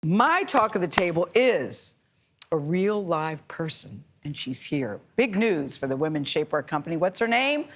My talk of the table is a real live person, and she's here. Big news for the women's shapewear company. What's her name?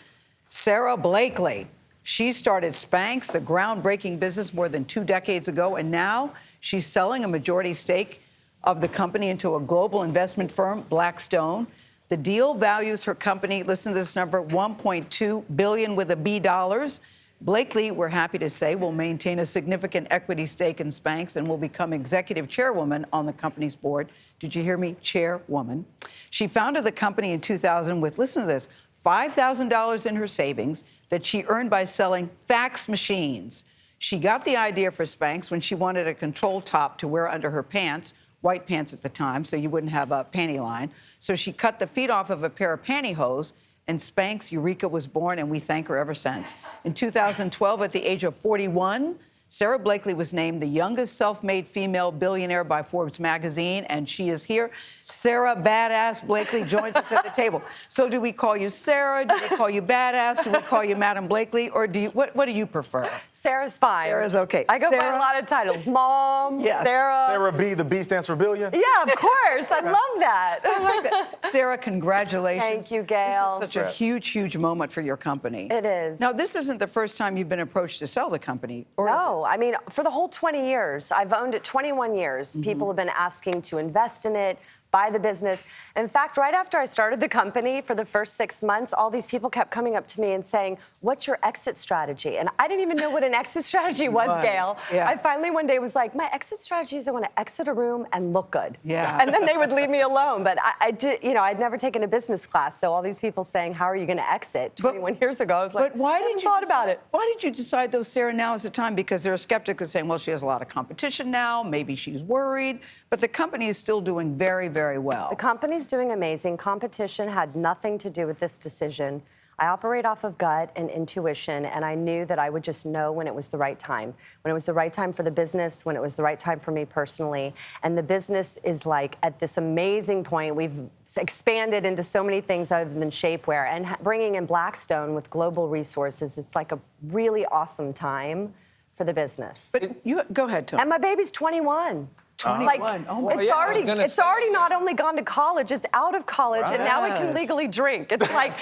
Sara Blakely. She started Spanx, a groundbreaking business more than 2 decades ago, and now she's selling a majority stake of the company into a global investment firm, Blackstone. The deal values her company, listen to this number, $1.2 billion with a B dollars. Blakely, we're happy to say, will maintain a significant equity stake in Spanx and will become executive chairwoman on the company's board. Did you hear me? Chairwoman. She founded the company in 2000 with, listen to this, $5,000 in her savings that she earned by selling fax machines. She got the idea for Spanx when she wanted a control top to wear under her pants, white pants at the time, so you wouldn't have a panty line. So she cut the feet off of a pair of pantyhose, and Spanx Eureka was born, and we thank her ever since. In 2012, at the age of 41, Sara Blakely was named the youngest self-made female billionaire by Forbes magazine, and she is here. Sara Badass Blakely joins us at the table. So do we call you Sara? Do we call you Badass? Do we call you Madam Blakely? Or do you, what do you prefer? Sara's fine. Sara's okay. I go by a lot of titles. Mom, yes. Sara. Sara B, the B stands for billion? Yeah, of course. I love that. I like that. Sara, congratulations. Thank you, Gayle. This is such a huge, huge moment for your company. It is. Now, this isn't the first time you've been approached to sell the company, or No, I mean, for the whole 20 years. I've owned it 21 years. People have been asking to invest in it, buy the business. In fact, right after I started the company, for the first 6 months, all these people kept coming up to me and saying, what's your exit strategy? And I didn't even know what an exit strategy was, Gayle. Yeah. I finally one day was like, my exit strategy is I want to exit a room and look good. Yeah. And then they would leave me alone. But I did, you know, I'd never taken a business class. So all these people saying, how are you going to exit? 21 years ago, I was like, but why did you thought about it? Why did you decide, though, Sara, now is the time? Because there are skeptics who are saying, well, she has a lot of competition now. Maybe she's worried. But the company is still doing very, very well. The company's doing amazing. Competition had nothing to do with this decision. I operate off of gut and intuition, and I knew that I would just know when it was the right time. When it was the right time for the business, when it was the right time for me personally. And the business is like at this amazing point. We've expanded into so many things other than shapewear. And bringing in Blackstone with global resources, it's like a really awesome time for the business. But you go ahead, Tony. And my baby's 21. 21. Like, oh, well, it's yeah, already not only gone to college, it's out of college, and now it can legally drink. It's like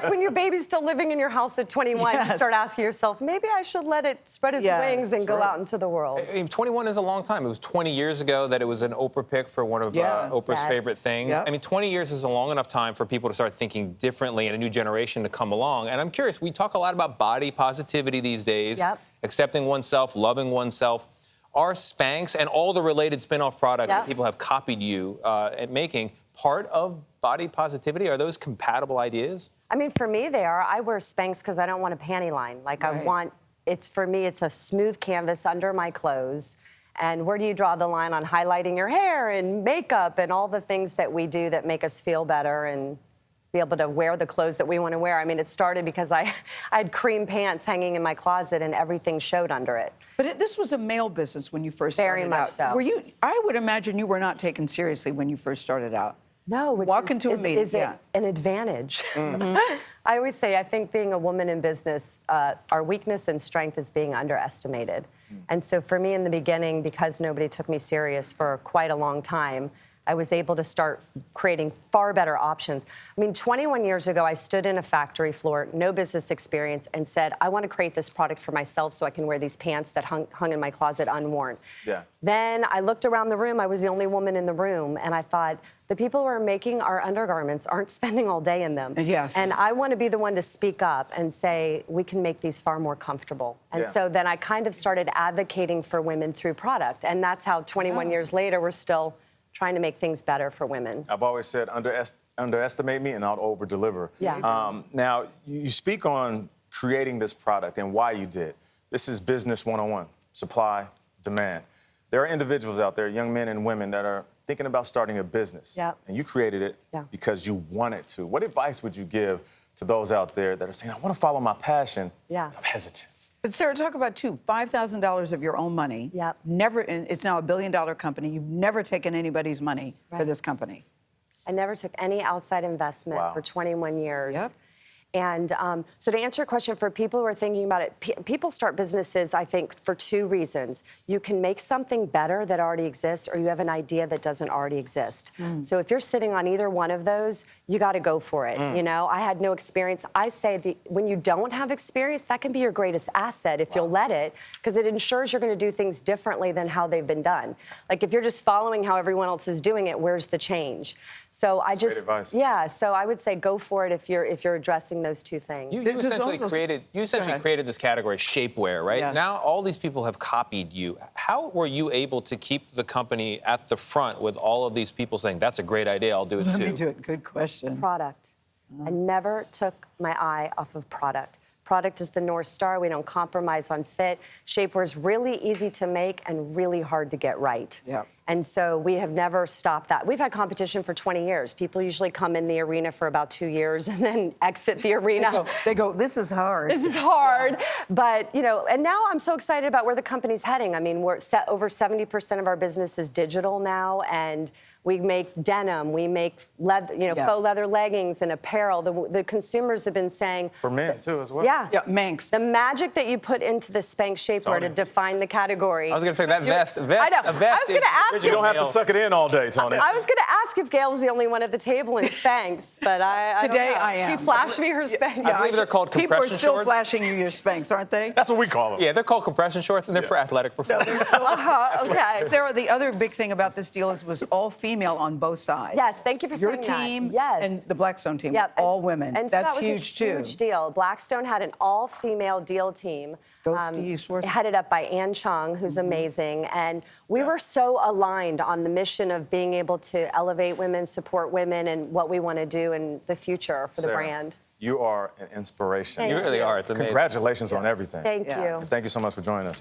when your baby's still living in your house at 21, you start asking yourself, maybe I should let it spread its wings and go out into the world. 21 is a long time. It was 20 years ago that it was an Oprah pick for one of Oprah's favorite things. Yep. I mean, 20 years is a long enough time for people to start thinking differently and a new generation to come along. And I'm curious, we talk a lot about body positivity these days, accepting oneself, loving oneself. Are Spanx and all the related spin-off products that people have copied you at making part of body positivity? Are those compatible ideas? I mean, for me, they are. I wear Spanx because I don't want a panty line. Like, I want, for me, it's a smooth canvas under my clothes. And where do you draw the line on highlighting your hair and makeup and all the things that we do that make us feel better and be able to wear the clothes that we want to wear? I mean, it started because I had cream pants hanging in my closet and everything showed under it. But this was a male business when you first started out. Very much so. Were you? I would imagine you were not taken seriously when you first started out. No, which is an advantage. I always say, I think being a woman in business, our weakness and strength is being underestimated. And so for me in the beginning, because nobody took me serious for quite a long time, I was able to start creating far better options. I mean, 21 years ago, I stood in a factory floor, no business experience, and said, I want to create this product for myself so I can wear these pants that hung in my closet unworn. Yeah. Then I looked around the room. I was the only woman in the room, and I thought, the people who are making our undergarments aren't spending all day in them. Yes. And I want to be the one to speak up and say, we can make these far more comfortable. And so then I kind of started advocating for women through product, and that's how 21 years later, we're still trying to make things better for women. I've always said, underestimate me and I'll over-deliver. Yeah. Now, you speak on creating this product and why you did. This is business 101, supply, demand. There are individuals out there, young men and women, that are thinking about starting a business. And you created it because you wanted to. What advice would you give to those out there that are saying, I want to follow my passion, I'm hesitant? But Sara, talk about $5,000 of your own money. Never, and it's now a billion-dollar company. You've never taken anybody's money for this company. I never took any outside investment for 21 years. And so to answer your question, for people who are thinking about it, people start businesses, I think, for two reasons. You can make something better that already exists, or you have an idea that doesn't already exist. So if you're sitting on either one of those, you got to go for it. You know, I had no experience. I say when you don't have experience, that can be your greatest asset if you'll let it, because it ensures you're going to do things differently than how they've been done. Like if you're just following how everyone else is doing it, where's the change? So I just, great advice. yeah. So I would say go for it if you're addressing those two things. You This is essentially also- created this category, shapewear, right? Yeah. Now all these people have copied you. How were you able to keep the company at the front with all of these people saying, that's a great idea, I'll do it Let too? me do it. Good question. Product. I never took my eye off of product. Product is the North Star. We don't compromise on fit. Shapewear is really easy to make and really hard to get right. Yeah. And so we have never stopped that. We've had competition for 20 years. People usually come in the arena for about 2 years and then exit the arena. They go, this is hard. This is hard. But, you know, and now I'm so excited about where the company's heading. I mean, we're over 70% of our business is digital now, and we make denim, we make leather, faux leather leggings and apparel. The consumers have been saying For men, too, as well. Yeah. Yeah, Manx. The magic that you put into the Spanx shapewear to Tony. define the category. I was going to say that vest. I know. A vest I was going to ask You don't have to suck it in all day, Tony. I was going to ask if Gayle was the only one at the table in Spanx, but I don't Today know. I am. She flashed me her Spanx. I believe they're called People are compression still shorts. flashing you your Spanx, aren't they? That's what we call them. Yeah, they're called compression shorts, and they're for athletic performers. Okay. Sarah, the other big thing about this deal was all female on both sides. Yes, thank you for Your saying that. team Yes. and the Blackstone team, Yep. all women. And so That's that was huge, a huge deal. Blackstone had an all-female deal team. Go Steve Swartz. Headed up by Ann Chung, who's amazing. And we were so aligned on the mission of being able to elevate women, support women, and what we want to do in the future for the Sarah, brand. You are an inspiration. Thank You really are. It's amazing. Congratulations on everything. Thank Yeah. you. Thank you so much for joining us.